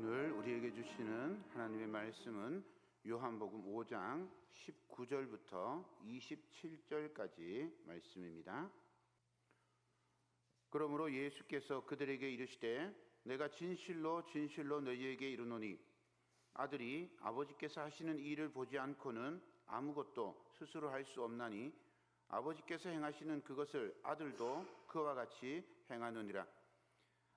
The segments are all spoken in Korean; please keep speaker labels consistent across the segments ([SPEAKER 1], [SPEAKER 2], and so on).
[SPEAKER 1] 오늘 우리에게 주시는 하나님의 말씀은 요한복음 5장 19절부터 27절까지 말씀입니다. 그러므로 예수께서 그들에게 이르시되 내가 진실로 진실로 너희에게 이르노니 아들이 아버지께서 하시는 일을 보지 않고는 아무것도 스스로 할 수 없나니 아버지께서 행하시는 그것을 아들도 그와 같이 행하느니라.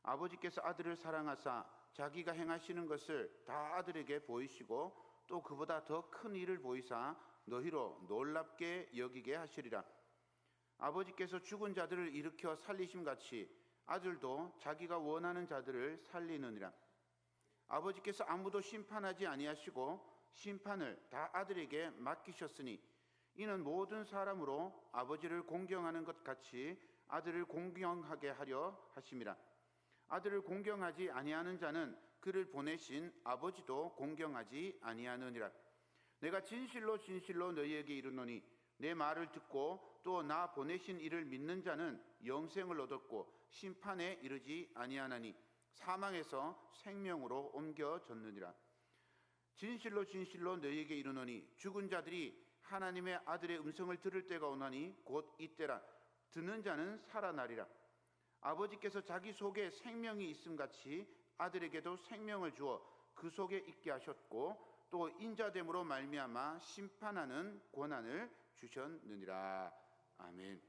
[SPEAKER 1] 아버지께서 아들을 사랑하사 자기가 행하시는 것을 다 아들에게 보이시고 또 그보다 더 큰 일을 보이사 너희로 놀랍게 여기게 하시리라. 아버지께서 죽은 자들을 일으켜 살리심같이 아들도 자기가 원하는 자들을 살리느니라. 아버지께서 아무도 심판하지 아니하시고 심판을 다 아들에게 맡기셨으니 이는 모든 사람으로 아버지를 공경하는 것 같이 아들을 공경하게 하려 하심이라. 아들을 공경하지 아니하는 자는 그를 보내신 아버지도 공경하지 아니하느니라. 내가 진실로 진실로 너희에게 이르노니 내 말을 듣고 또 나 보내신 이를 믿는 자는 영생을 얻었고 심판에 이르지 아니하나니 사망에서 생명으로 옮겨졌느니라. 진실로 진실로 너희에게 이르노니 죽은 자들이 하나님의 아들의 음성을 들을 때가 오나니 곧 이때라. 듣는 자는 살아나리라. 아버지께서 자기 속에 생명이 있음같이 아들에게도 생명을 주어 그 속에 있게 하셨고 또 인자됨으로 말미암아 심판하는 권한을 주셨느니라. 아멘.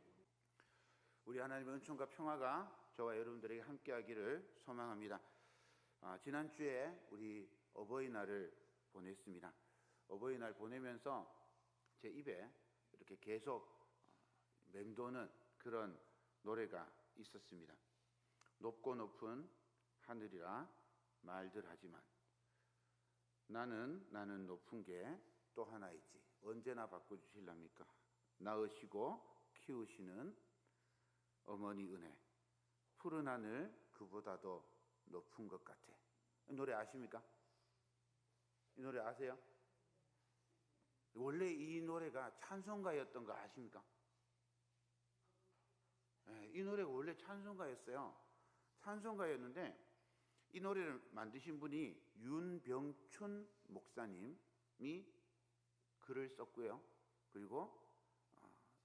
[SPEAKER 1] 우리 하나님의 은총과 평화가 저와 여러분들에게 함께하기를 소망합니다. 지난주에 우리 어버이날을 보냈습니다. 어버이날 보내면서 제 입에 이렇게 계속 맴도는 그런 노래가 있었습니다. 높고 높은 하늘이라 말들 하지만 나는 높은 게 또 하나 있지. 언제나 바꿔주실랍니까? 낳으시고 키우시는 어머니 은혜, 푸른 하늘 그보다도 높은 것 같아. 이 노래 아십니까? 이 노래 아세요? 원래 이 노래가 찬송가였던 거 아십니까? 이 노래가 원래 찬송가였어요. 찬송가였는데 이 노래를 만드신 분이 윤병춘 목사님이 글을 썼고요. 그리고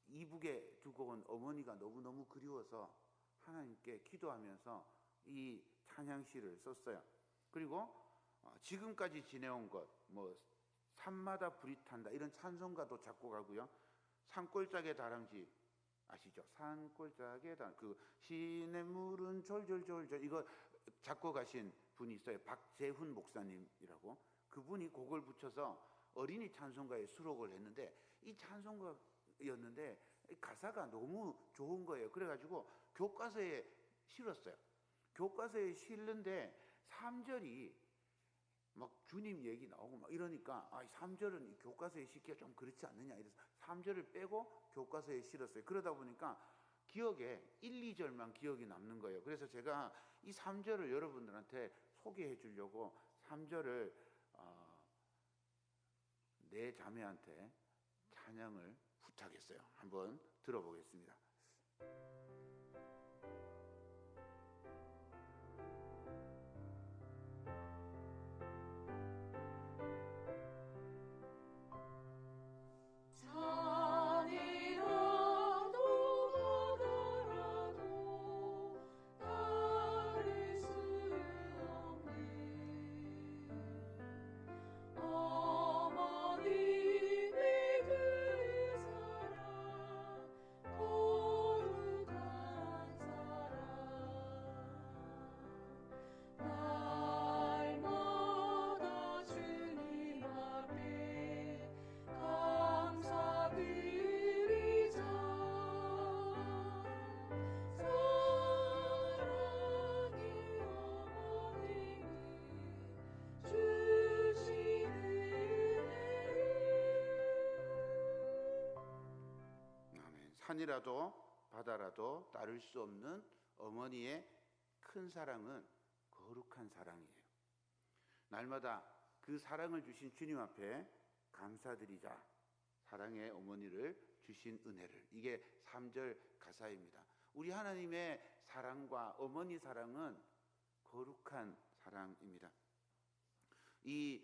[SPEAKER 1] 이북에 두고 온 어머니가 너무너무 그리워서 하나님께 기도하면서 이 찬양시를 썼어요. 그리고 지금까지 지내온 것, 산마다 불이 탄다 이런 찬송가도 작곡하고요. 산골짜기 다람쥐 아시죠? 산골짜기에 그 시냇물은 졸졸졸졸 이거 작곡하신 분이 있어요. 박재훈 목사님이라고. 그분이 곡을 붙여서 어린이 찬송가에 수록을 했는데 이 찬송가였는데 가사가 너무 좋은 거예요. 그래가지고 교과서에 실었어요. 교과서에 실는데 3절이 막 주님 얘기 나오고 막 이러니까 3절은 교과서에 싣기가 좀 그렇지 않느냐 이래서 3절을 빼고 교과서에 실었어요. 그러다 보니까 기억에 1, 2절만 기억이 남는 거예요. 그래서 제가 이 3절을 여러분들한테 소개해 주려고 3절을 내 자매한테 찬양을 부탁했어요. 한번 들어보겠습니다. 산이라도 바다라도 따를 수 없는 어머니의 큰 사랑은 거룩한 사랑이에요. 날마다 그 사랑을 주신 주님 앞에 감사드리자. 사랑의 어머니를 주신 은혜를. 이게 3절 가사입니다. 우리 하나님의 사랑과 어머니 사랑은 거룩한 사랑입니다. 이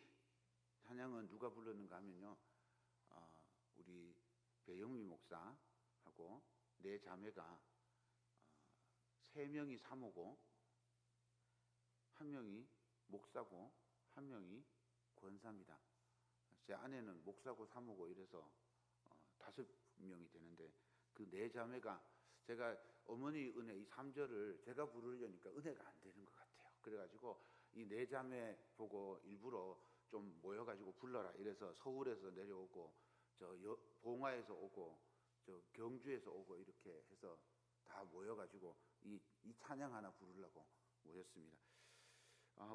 [SPEAKER 1] 찬양은 누가 불렀는가 하면요, 우리 배영미 목사하고 네 자매가 세 명이 사모고 한 명이 목사고 한 명이 권사입니다. 제 아내는 목사고 사모고 이래서 5명이 되는데 그 네 자매가 제가 어머니 은혜 이 3절을 제가 부르려니까 은혜가 안 되는 것 같아요. 그래가지고 이 네 자매 보고 일부러 좀 모여가지고 불러라 이래서 서울에서 내려오고 봉화에서 오고 경주에서 오고 이렇게 해서 다 모여가지고 이 찬양 하나 부르려고 모였습니다.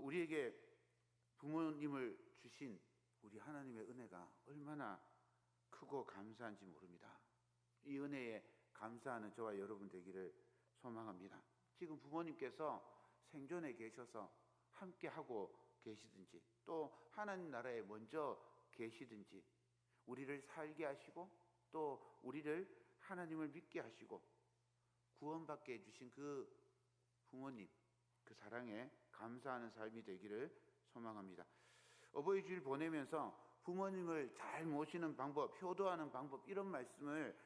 [SPEAKER 1] 우리에게 부모님을 주신 우리 하나님의 은혜가 얼마나 크고 감사한지 모릅니다. 이 은혜에 감사하는 저와 여러분 되기를 소망합니다. 지금 부모님께서 생존에 계셔서 함께 하고 계시든지 또 하나님 나라에 먼저 계시든지 우리를 살게 하시고 또 우리를 하나님을 믿게 하시고 구원받게 해주신 그 부모님, 그 사랑에 감사하는 삶이 되기를 소망합니다. 어버이 주일 보내면서 부모님을 잘 모시는 방법, 효도하는 방법 이런 말씀을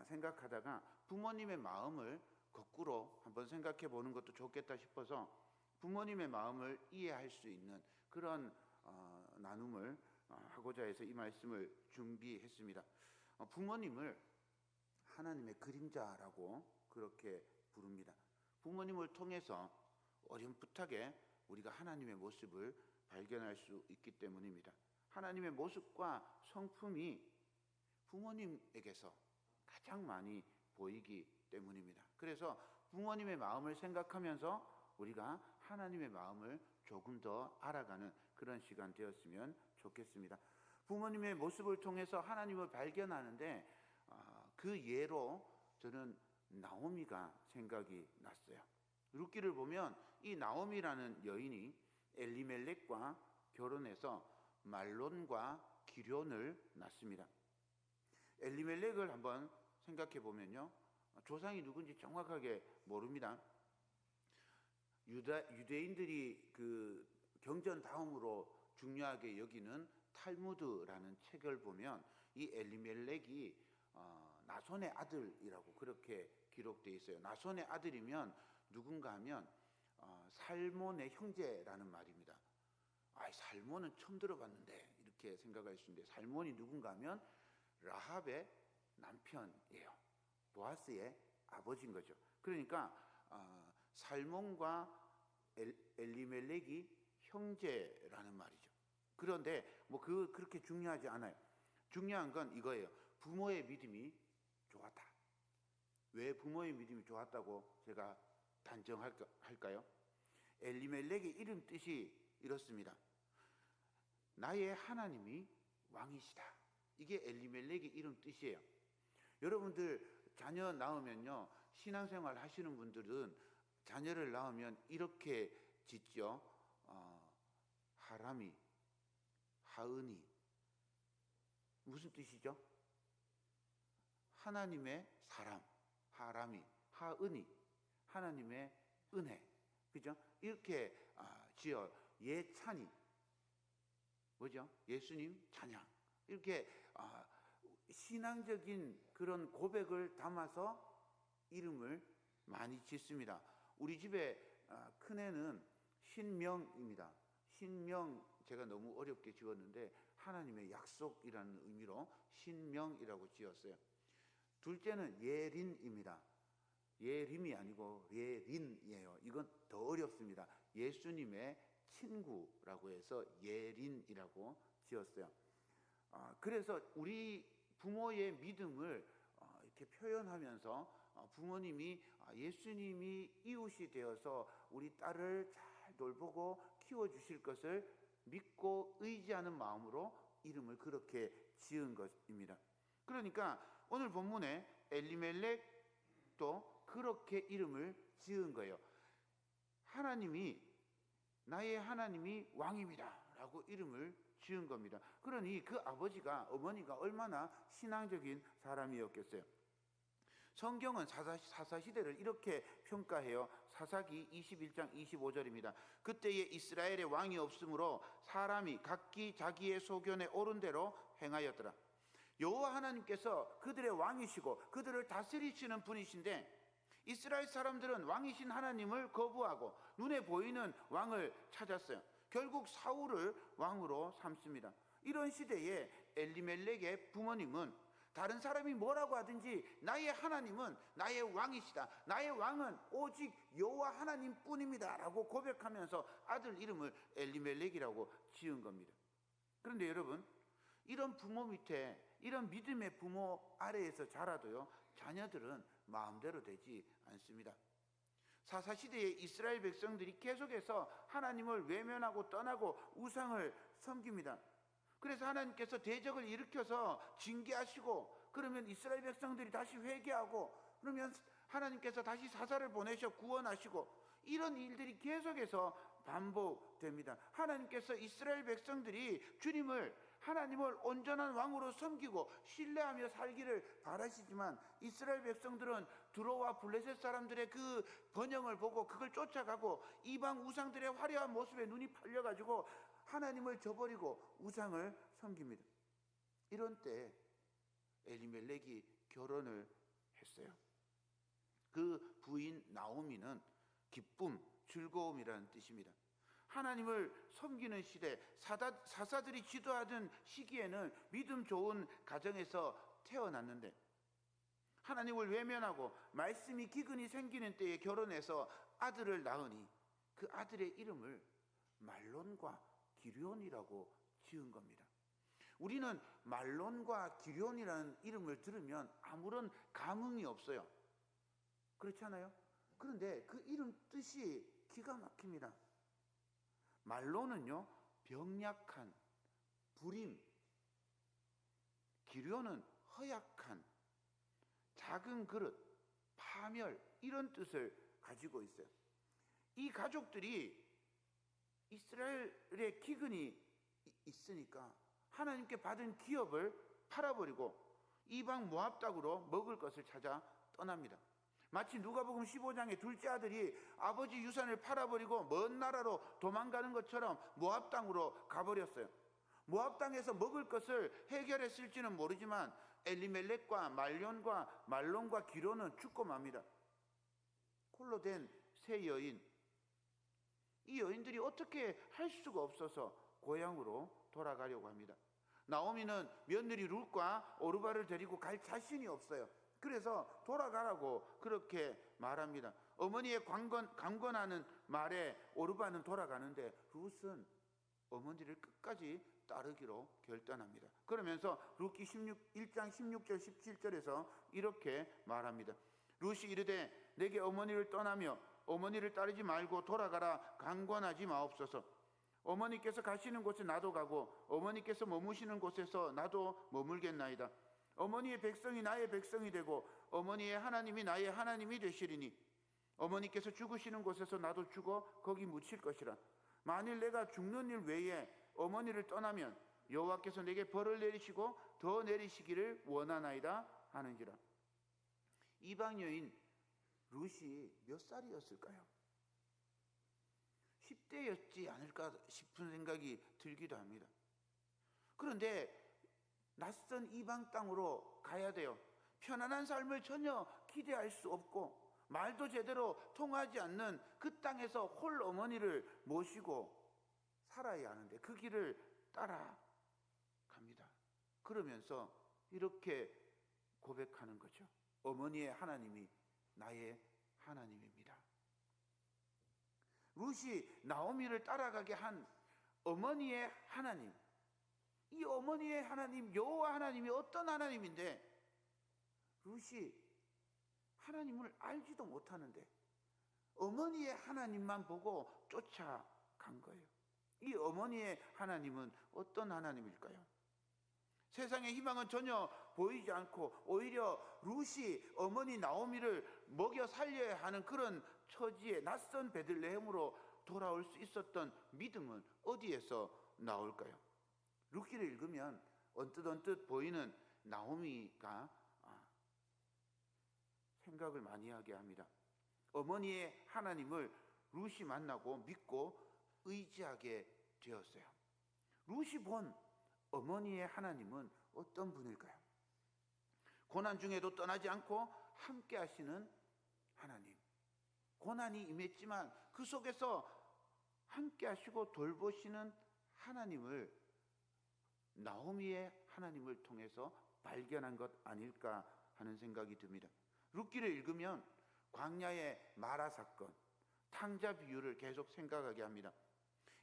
[SPEAKER 1] 생각하다가 부모님의 마음을 거꾸로 한번 생각해 보는 것도 좋겠다 싶어서 부모님의 마음을 이해할 수 있는 그런 나눔을 하고자 해서 이 말씀을 준비했습니다. 부모님을 하나님의 그림자라고 그렇게 부릅니다. 부모님을 통해서 어렴풋하게 우리가 하나님의 모습을 발견할 수 있기 때문입니다. 하나님의 모습과 성품이 부모님에게서 가장 많이 보이기 때문입니다. 그래서 부모님의 마음을 생각하면서 우리가 하나님의 마음을 조금 더 알아가는 그런 시간 되었으면 좋겠습니다. 부모님의 모습을 통해서 하나님을 발견하는데 그 예로 저는 나오미가 생각이 났어요. 룻기를 보면 이 나오미라는 여인이 엘리멜렉과 결혼해서 말론과 기련을 낳습니다. 엘리멜렉을 한번 생각해 보면요, 조상이 누군지 정확하게 모릅니다. 유대인들이 그 경전 다음으로 중요하게 여기는 탈무드라는 책을 보면 이 엘리멜렉이 나손의 아들이라고 그렇게 기록되어 있어요. 나손의 아들이면 누군가 하면 살몬의 형제라는 말입니다. 살몬은 처음 들어봤는데 이렇게 생각할 수 있는데 살몬이 누군가 하면 라합의 남편이에요. 보아스의 아버지인 거죠. 그러니까 살몬과 엘리멜렉이 형제라는 말이죠. 그런데 뭐 그렇게 중요하지 않아요. 중요한 건 이거예요. 부모의 믿음이 좋았다. 왜 부모의 믿음이 좋았다고 제가 단정할까요? 엘리멜렉의 이름 뜻이 이렇습니다. 나의 하나님이 왕이시다. 이게 엘리멜렉의 이름 뜻이에요. 여러분들 자녀 낳으면요, 신앙생활 하시는 분들은 자녀를 낳으면 이렇게 짓죠. 하람이, 하은이. 무슨 뜻이죠? 하나님의 사람, 하람이, 하은이, 하나님의 은혜. 그죠? 이렇게 지어 예찬이, 뭐죠? 예수님 찬양. 이렇게 신앙적인 그런 고백을 담아서 이름을 많이 짓습니다. 우리 집에 큰애는 신명입니다. 신명 제가 너무 어렵게 지었는데 하나님의 약속이라는 의미로 신명이라고 지었어요. 둘째는 예린입니다. 예림이 아니고 예린이에요. 이건 더 어렵습니다. 예수님의 친구라고 해서 예린이라고 지었어요. 그래서 우리 부모의 믿음을 이렇게 표현하면서 부모님이 예수님이 이웃이 되어서 우리 딸을 잘 돌보고 키워주실 것을 믿고 의지하는 마음으로 이름을 그렇게 지은 것입니다. 그러니까 오늘 본문에 엘리멜렉도 그렇게 이름을 지은 거예요. 나의 하나님이 왕입니다 라고 이름을 지은 겁니다. 그러니 그 어머니가 얼마나 신앙적인 사람이었겠어요. 성경은 사사시대를 이렇게 평가해요. 사사기 21장 25절입니다. 그때에 이스라엘의 왕이 없으므로 사람이 각기 자기의 소견에 옳은 대로 행하였더라. 여호와 하나님께서 그들의 왕이시고 그들을 다스리시는 분이신데 이스라엘 사람들은 왕이신 하나님을 거부하고 눈에 보이는 왕을 찾았어요. 결국 사울을 왕으로 삼습니다. 이런 시대에 엘리멜렉의 부모님은 다른 사람이 뭐라고 하든지 나의 하나님은 나의 왕이시다, 나의 왕은 오직 여호와 하나님뿐입니다 라고 고백하면서 아들 이름을 엘리멜렉이라고 지은 겁니다. 그런데 여러분, 이런 부모 밑에, 이런 믿음의 부모 아래에서 자라도요, 자녀들은 마음대로 되지 않습니다. 사사시대의 이스라엘 백성들이 계속해서 하나님을 외면하고 떠나고 우상을 섬깁니다. 그래서 하나님께서 대적을 일으켜서 징계하시고, 그러면 이스라엘 백성들이 다시 회개하고, 그러면 하나님께서 다시 사사를 보내셔 구원하시고, 이런 일들이 계속해서 반복됩니다. 하나님께서 이스라엘 백성들이 하나님을 온전한 왕으로 섬기고 신뢰하며 살기를 바라시지만, 이스라엘 백성들은 두로와 블레셋 사람들의 그 번영을 보고 그걸 쫓아가고 이방 우상들의 화려한 모습에 눈이 팔려가지고 하나님을 저버리고 우상을 섬깁니다. 이런 때 엘리멜렉이 결혼을 했어요. 그 부인 나오미는 기쁨, 즐거움이라는 뜻입니다. 하나님을 섬기는 시대, 사사들이 지도하던 시기에는 믿음 좋은 가정에서 태어났는데, 하나님을 외면하고 말씀이 기근이 생기는 때에 결혼해서 아들을 낳으니 그 아들의 이름을 말론과 기럝이라고 지은 겁니다. 우리는 말론과 기럝이라는 이름을 들으면 아무런 감흥이 없어요. 그렇지 않아요? 그런데 그 이름 뜻이 기가 막힙니다. 말론은요, 병약한, 불임, 기럝은 허약한, 작은 그릇, 파멸, 이런 뜻을 가지고 있어요. 이 가족들이 이스라엘의 기근이 있으니까 하나님께 받은 기업을 팔아버리고 이방 모압 땅으로 먹을 것을 찾아 떠납니다. 마치 누가복음 15장의 둘째 아들이 아버지 유산을 팔아버리고 먼 나라로 도망가는 것처럼 모압 땅으로 가버렸어요. 모압 땅에서 먹을 것을 해결했을지는 모르지만 엘리멜렉과 말론과 기럝은 죽고 맙니다. 홀로 된 세 여인, 이 여인들이 어떻게 할 수가 없어서 고향으로 돌아가려고 합니다. 나오미는 며느리 룻과 오르바를 데리고 갈 자신이 없어요. 그래서 돌아가라고 그렇게 말합니다. 어머니의 강권하는 말에 오르바는 돌아가는데 룻은 어머니를 끝까지 따르기로 결단합니다. 그러면서 룻기 1장 16절 17절에서 이렇게 말합니다. 룻이 이르되 내게 어머니를 떠나며 어머니를 따르지 말고 돌아가라 강권하지 마옵소서. 어머니께서 가시는 곳에 나도 가고 어머니께서 머무시는 곳에서 나도 머물겠나이다. 어머니의 백성이 나의 백성이 되고 어머니의 하나님이 나의 하나님이 되시리니 어머니께서 죽으시는 곳에서 나도 죽어 거기 묻힐 것이라. 만일 내가 죽는 일 외에 어머니를 떠나면 여호와께서 내게 벌을 내리시고 더 내리시기를 원하나이다 하는지라. 이방 여인 룻이 몇 살이었을까요? 10대였지 않을까 싶은 생각이 들기도 합니다. 그런데 낯선 이방 땅으로 가야 돼요. 편안한 삶을 전혀 기대할 수 없고 말도 제대로 통하지 않는 그 땅에서 홀 어머니를 모시고 살아야 하는데 그 길을 따라갑니다. 그러면서 이렇게 고백하는 거죠. 어머니의 하나님이 나의 하나님입니다. 룻이 나오미를 따라가게 한 어머니의 하나님, 이 어머니의 하나님 여호와 하나님이 어떤 하나님인데 룻이 하나님을 알지도 못하는데 어머니의 하나님만 보고 쫓아간 거예요. 이 어머니의 하나님은 어떤 하나님일까요? 세상의 희망은 전혀 보이지 않고 오히려 룻이 어머니 나오미를 먹여 살려야 하는 그런 처지에 낯선 베들레헴으로 돌아올 수 있었던 믿음은 어디에서 나올까요? 룻기를 읽으면 언뜻 보이는 나오미가 생각을 많이 하게 합니다. 어머니의 하나님을 룻이 만나고 믿고 의지하게 되었어요. 룻이 본 어머니의 하나님은 어떤 분일까요? 고난 중에도 떠나지 않고 함께 하시는 하나님. 고난이 임했지만 그 속에서 함께 하시고 돌보시는 하나님을, 나오미의 하나님을 통해서 발견한 것 아닐까 하는 생각이 듭니다. 룻기를 읽으면 광야의 마라 사건, 탕자 비유를 계속 생각하게 합니다.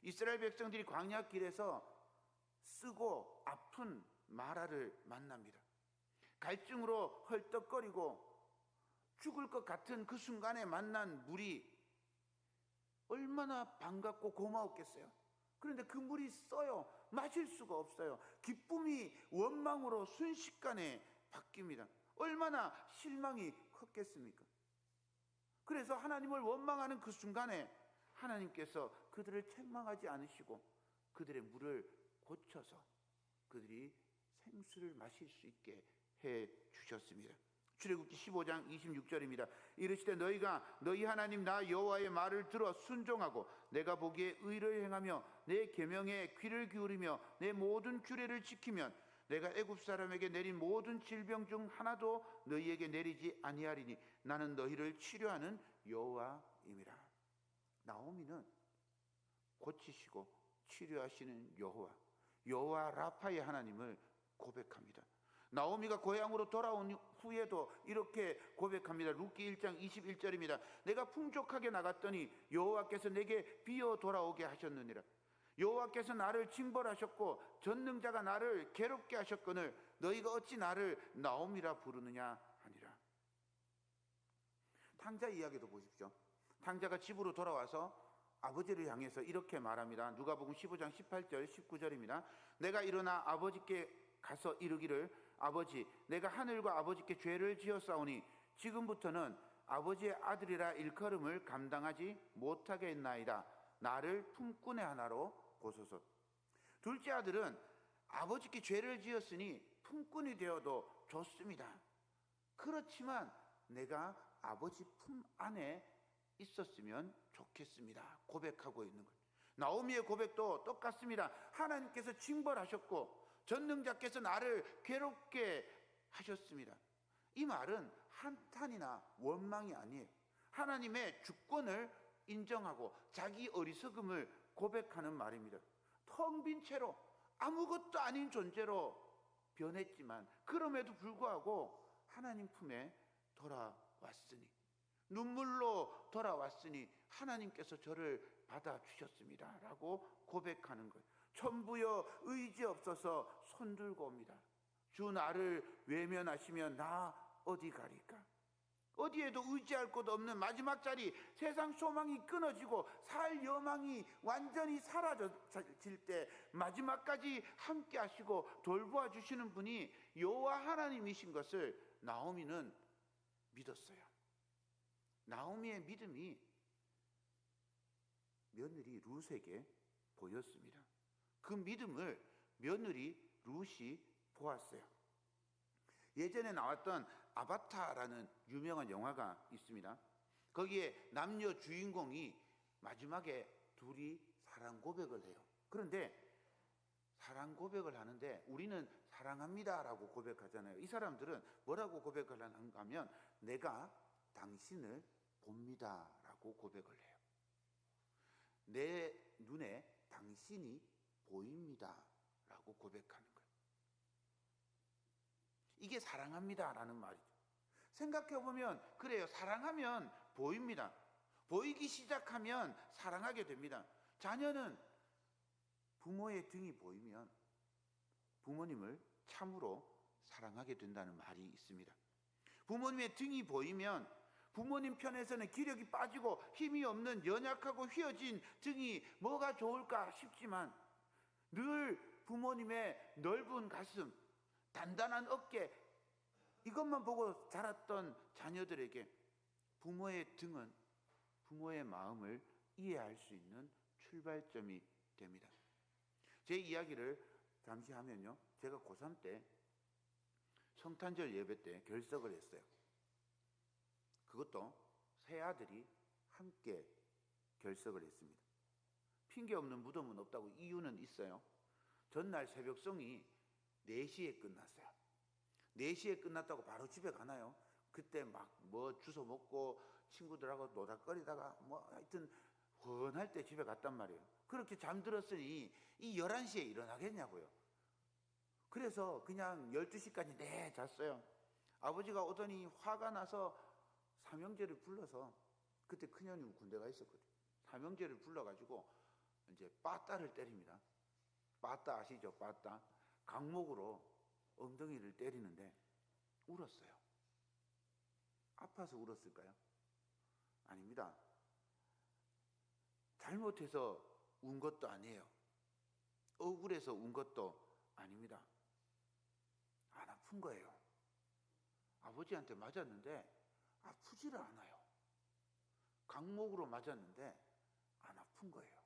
[SPEAKER 1] 이스라엘 백성들이 광야 길에서 쓰고 아픈 마라를 만납니다. 갈증으로 헐떡거리고 죽을 것 같은 그 순간에 만난 물이 얼마나 반갑고 고마웠겠어요. 그런데 그 물이 써요. 마실 수가 없어요. 기쁨이 원망으로 순식간에 바뀝니다. 얼마나 실망이 컸겠습니까? 그래서 하나님을 원망하는 그 순간에 하나님께서 그들을 책망하지 않으시고 그들의 물을 고쳐서 그들이 생수를 마실 수 있게 해 주셨습니다. 출애굽기 15장 26절입니다. 이르시되 너희가 너희 하나님 나 여호와의 말을 들어 순종하고 내가 보기에 의를 행하며 내 계명에 귀를 기울이며 내 모든 규례를 지키면 내가 애굽 사람에게 내린 모든 질병 중 하나도 너희에게 내리지 아니하리니 나는 너희를 치료하는 여호와임이라. 나오미는 고치시고 치료하시는 여호와 라파의 하나님을 고백합니다. 나오미가 고향으로 돌아온 후에도 이렇게 고백합니다. 룻기 1장 21절입니다. 내가 풍족하게 나갔더니 여호와께서 내게 비어 돌아오게 하셨느니라. 여호와께서 나를 징벌하셨고 전능자가 나를 괴롭게 하셨거늘 너희가 어찌 나를 나오미라 부르느냐 하니라. 탕자 이야기도 보십시오. 탕자가 집으로 돌아와서 아버지를 향해서 이렇게 말합니다. 누가복음 15장 18절 19절입니다. 내가 일어나 아버지께 가서 이르기를 아버지 내가 하늘과 아버지께 죄를 지었사오니 지금부터는 아버지의 아들이라 일컬음을 감당하지 못하게 했나이다. 나를 품꾼의 하나로 보소서. 둘째 아들은 아버지께 죄를 지었으니 품꾼이 되어도 좋습니다. 그렇지만 내가 아버지 품 안에 있었으면 좋겠습니다. 고백하고 있는 거예요. 나오미의 고백도 똑같습니다. 하나님께서 징벌하셨고 전능자께서 나를 괴롭게 하셨습니다. 이 말은 한탄이나 원망이 아니에요. 하나님의 주권을 인정하고 자기 어리석음을 고백하는 말입니다. 텅 빈 채로 아무것도 아닌 존재로 변했지만 그럼에도 불구하고 하나님 품에 돌아왔으니, 눈물로 돌아왔으니 하나님께서 저를 받아주셨습니다 라고 고백하는 거예요. 천부여 의지 없어서 손들고 옵니다. 주 나를 외면하시면 나 어디 가리까? 어디에도 의지할 곳 없는 마지막 자리, 세상 소망이 끊어지고 살 여망이 완전히 사라질 때 마지막까지 함께 하시고 돌보아 주시는 분이 여호와 하나님이신 것을 나오미는 믿었어요. 나오미의 믿음이 며느리 룻에게 보였습니다. 그 믿음을 며느리 룻이 보았어요. 예전에 나왔던 아바타라는 유명한 영화가 있습니다. 거기에 남녀 주인공이 마지막에 둘이 사랑 고백을 해요. 그런데 사랑 고백을 하는데 우리는 사랑합니다라고 고백하잖아요. 이 사람들은 뭐라고 고백을 하는가 하면 내가 당신을 봅니다라고 고백을 해요. 내 눈에 당신이 보입니다라고 고백하는 거예요. 이게 사랑합니다라는 말이죠. 생각해보면 그래요. 사랑하면 보입니다. 보이기 시작하면 사랑하게 됩니다. 자녀는 부모의 등이 보이면 부모님을 참으로 사랑하게 된다는 말이 있습니다. 부모님의 등이 보이면 부모님 편에서는 기력이 빠지고 힘이 없는 연약하고 휘어진 등이 뭐가 좋을까 싶지만 늘 부모님의 넓은 가슴, 단단한 어깨, 이것만 보고 자랐던 자녀들에게 부모의 등은 부모의 마음을 이해할 수 있는 출발점이 됩니다. 제 이야기를 잠시 하면요, 제가 고3 때 성탄절 예배 때 결석을 했어요. 그것도 세 아들이 함께 결석을 했습니다. 핑계 없는 무덤은 없다고 이유는 있어요. 전날 새벽송이 4시에 끝났어요. 4시에 끝났다고 바로 집에 가나요? 그때 막 뭐 주워 먹고 친구들하고 노닥거리다가 뭐 하여튼 훤할 때 집에 갔단 말이에요. 그렇게 잠들었으니 이 11시에 일어나겠냐고요. 그래서 그냥 12시까지 잤어요. 아버지가 오더니 화가 나서 삼형제를 불러서, 그때 큰형님 군대가 있었거든요. 삼형제를 불러가지고 이제 빠따를 때립니다. 빠따 아시죠? 빠따. 강목으로 엉덩이를 때리는데 울었어요. 아파서 울었을까요? 아닙니다. 잘못해서 운 것도 아니에요. 억울해서 운 것도 아닙니다. 안 아픈 거예요. 아버지한테 맞았는데 아프지를 않아요. 강목으로 맞았는데 안 아픈 거예요.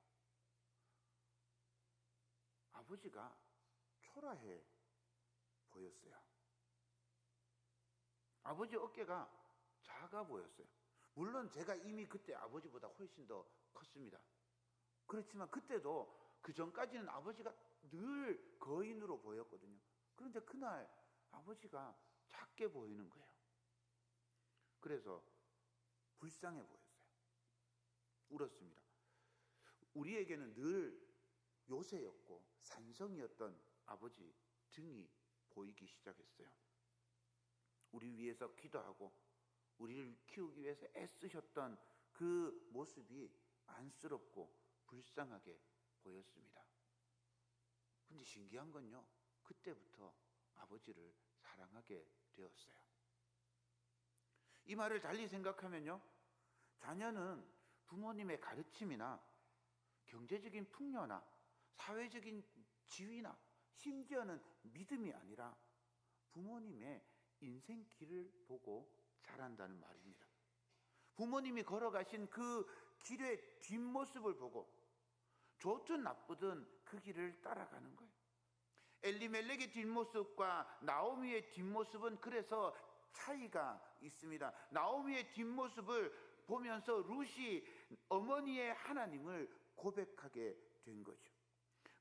[SPEAKER 1] 아버지가 초라해 보였어요. 아버지 어깨가 작아 보였어요. 물론 제가 이미 그때 아버지보다 훨씬 더 컸습니다. 그렇지만 그때도 그 전까지는 아버지가 늘 거인으로 보였거든요. 그런데 그날 아버지가 작게 보이는 거예요. 그래서 불쌍해 보였어요. 울었습니다. 우리에게는 늘 요새였고 산성이었던 아버지 등이 보이기 시작했어요. 우리 위해서 기도하고 우리를 키우기 위해서 애쓰셨던 그 모습이 안쓰럽고 불쌍하게 보였습니다. 근데 신기한 건요, 그때부터 아버지를 사랑하게 되었어요. 이 말을 달리 생각하면요, 자녀는 부모님의 가르침이나 경제적인 풍요나 사회적인 지위나 심지어는 믿음이 아니라 부모님의 인생 길을 보고 자란다는 말입니다. 부모님이 걸어가신 그 길의 뒷모습을 보고 좋든 나쁘든 그 길을 따라가는 거예요. 엘리멜렉의 뒷모습과 나오미의 뒷모습은 그래서 차이가 있습니다. 나오미의 뒷모습을 보면서 룻이 어머니의 하나님을 고백하게 된 거죠.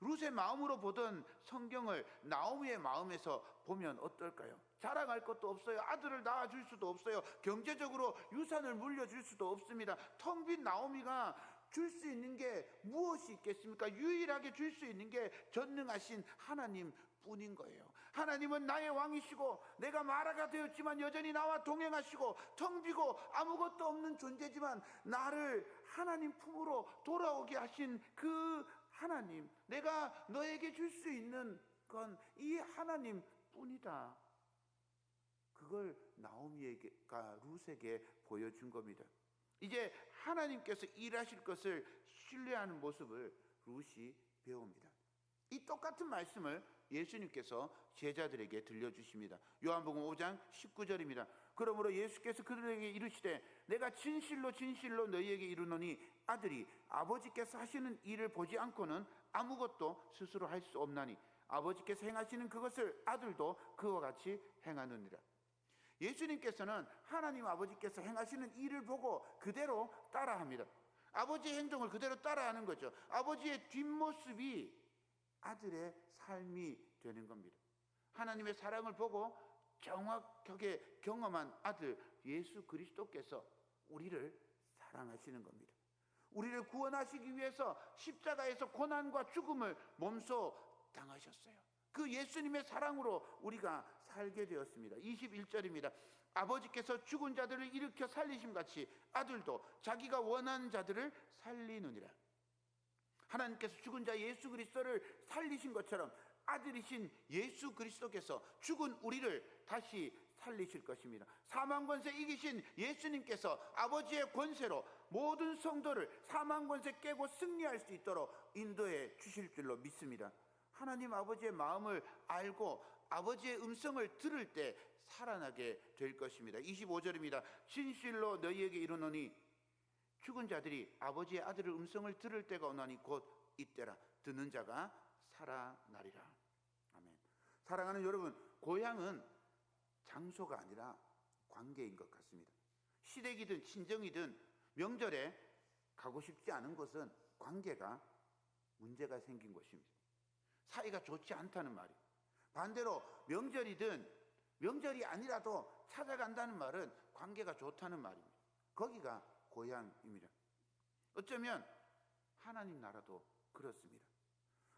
[SPEAKER 1] 룻의 마음으로 보던 성경을 나오미의 마음에서 보면 어떨까요? 자랑할 것도 없어요. 아들을 낳아줄 수도 없어요. 경제적으로 유산을 물려줄 수도 없습니다. 텅 빈 나오미가 줄 수 있는 게 무엇이 있겠습니까? 유일하게 줄 수 있는 게 전능하신 하나님 뿐인 거예요. 하나님은 나의 왕이시고 내가 마라가 되었지만 여전히 나와 동행하시고 텅 비고 아무것도 없는 존재지만 나를 하나님 품으로 돌아오게 하신 그 하나님, 내가 너에게 줄 수 있는 건 이 하나님 뿐이다. 그걸 나오미가 룻에게 보여준 겁니다. 이제 하나님께서 일하실 것을 신뢰하는 모습을 룻이 배웁니다. 이 똑같은 말씀을 예수님께서 제자들에게 들려주십니다. 요한복음 5장 19절입니다. 그러므로 예수께서 그들에게 이르시되 내가 진실로 진실로 너희에게 이르노니 아들이 아버지께서 하시는 일을 보지 않고는 아무것도 스스로 할 수 없나니 아버지께서 행하시는 그것을 아들도 그와 같이 행하느니라. 예수님께서는 하나님 아버지께서 행하시는 일을 보고 그대로 따라합니다. 아버지의 행동을 그대로 따라하는 거죠. 아버지의 뒷모습이 아들의 삶이 되는 겁니다. 하나님의 사랑을 보고 정확하게 경험한 아들 예수 그리스도께서 우리를 사랑하시는 겁니다. 우리를 구원하시기 위해서 십자가에서 고난과 죽음을 몸소 당하셨어요. 그 예수님의 사랑으로 우리가 살게 되었습니다. 21절입니다. 아버지께서 죽은 자들을 일으켜 살리심같이 아들도 자기가 원하는 자들을 살리느니라. 하나님께서 죽은 자 예수 그리스도를 살리신 것처럼 아들이신 예수 그리스도께서 죽은 우리를 다시 살리실 것입니다. 사망 권세 이기신 예수님께서 아버지의 권세로 모든 성도를 사망 권세 깨고 승리할 수 있도록 인도해 주실 줄로 믿습니다. 하나님 아버지의 마음을 알고 아버지의 음성을 들을 때 살아나게 될 것입니다. 25절입니다. 진실로 너희에게 이르노니 죽은 자들이 아버지의 아들의 음성을 들을 때가 오나니 곧 이때라. 듣는 자가 살아나리라. 아멘. 사랑하는 여러분, 고향은 장소가 아니라 관계인 것 같습니다. 시댁이든 친정이든 명절에 가고 싶지 않은 곳은 관계가 문제가 생긴 것입니다. 사이가 좋지 않다는 말이에요. 반대로 명절이 아니라도 찾아간다는 말은 관계가 좋다는 말입니다. 거기가 고향입니다. 어쩌면 하나님 나라도 그렇습니다.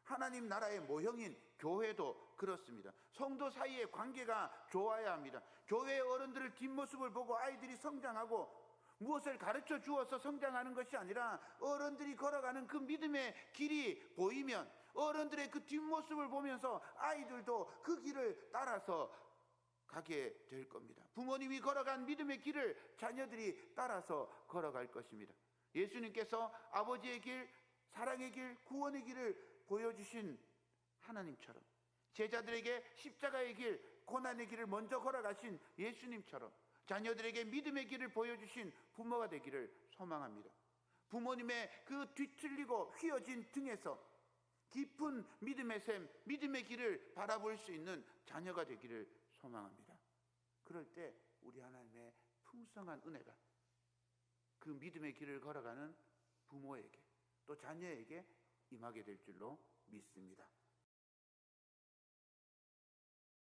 [SPEAKER 1] 하나님 나라의 모형인 교회도 그렇습니다. 성도 사이의 관계가 좋아야 합니다. 교회의 어른들의 뒷모습을 보고 아이들이 성장하고 무엇을 가르쳐 주어서 성장하는 것이 아니라 어른들이 걸어가는 그 믿음의 길이 보이면 어른들의 그 뒷모습을 보면서 아이들도 그 길을 따라서 가게 될 겁니다. 부모님이 걸어간 믿음의 길을 자녀들이 따라서 걸어갈 것입니다. 예수님께서 아버지의 길, 사랑의 길, 구원의 길을 보여주신 하나님처럼 제자들에게 십자가의 길, 고난의 길을 먼저 걸어가신 예수님처럼 자녀들에게 믿음의 길을 보여주신 부모가 되기를 소망합니다. 부모님의 그 뒤틀리고 휘어진 등에서 깊은 믿음의 샘, 믿음의 길을 바라볼 수 있는 자녀가 되기를 소망합니다. 그럴 때 우리 하나님의 풍성한 은혜가 그 믿음의 길을 걸어가는 부모에게 또 자녀에게 임하게 될 줄로 믿습니다.